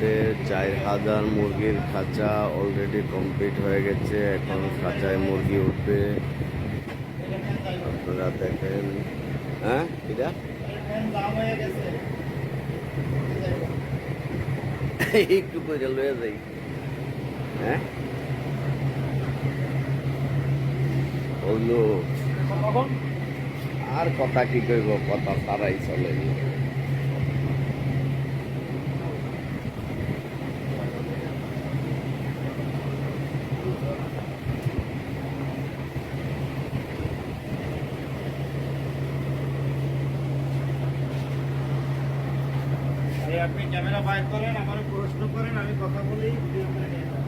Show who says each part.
Speaker 1: আমাদের 4000 মুরগির খাঁচা অলরেডি কমপ্লিট হয়ে গেছে। এখন খাঁচায় মুরগি উঠবে, আপনারা দেখেন। হ্যাঁ, এটা একটু করে লয়ে যাই। হ্যাঁ, বললো আর কথা কি কইব, কথা তারাই চলে।
Speaker 2: আপনি ক্যামেরা বাইর করেন, আমার প্রশ্ন করেন, আমি কথা বলি, ভিডিও করে নিয়ে যান।